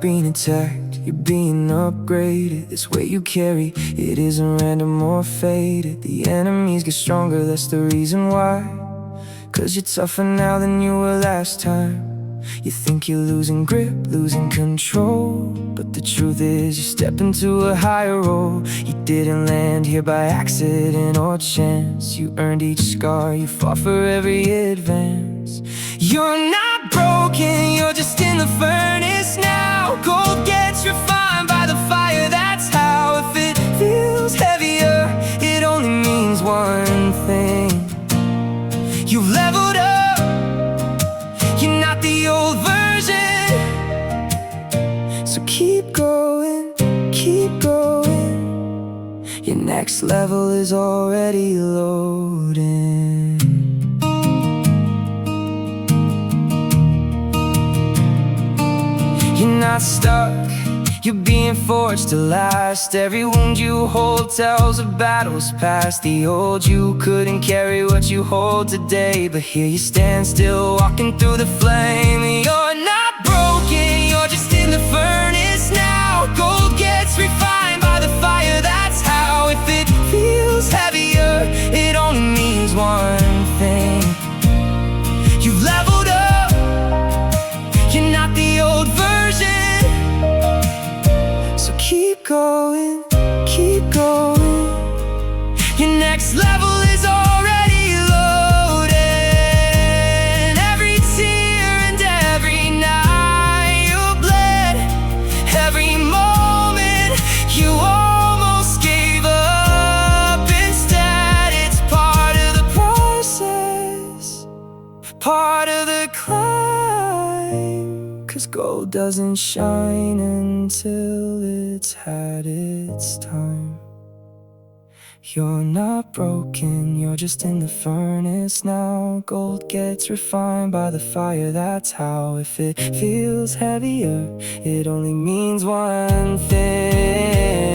being attacked, you're being upgraded. This weight you carry, it isn't random or fated. The enemies get stronger, that's the reason why. 'Cause you're tougher now than you were last time. You think you're losing grip, losing control, but the truth is you step into a higher role. You didn't land here by accident or chance. You earned each scar, you fought for every advance. You're not broken, you're just in the furnace now. Gold gets refined by the fire, that's how. If it feels heavier, it only means one thing: you've leveled up, you're not the old version. So keep going, keep going. Your next level is already loading. You're not stuck, you're being forged to last. Every wound you hold tells of battles past. The old you couldn't carry what you hold today, but here you stand still, walking through the flame. You're not broken, you're just in the furnace now. Gold gets refined by the fire, that's how. If it feels heavier, it only means one thing: you've leveled up, you're not the old version. So keep going, keep going. Your next level is already loaded. Every tear and every night you bled, every moment you almost gave up. Instead, it's part of the process, part of the climb. 'Cause gold doesn't shine until it's had its time. You're not broken, you're just in the furnace now. Gold gets refined by the fire, that's how. If it feels heavier, it only means one thing: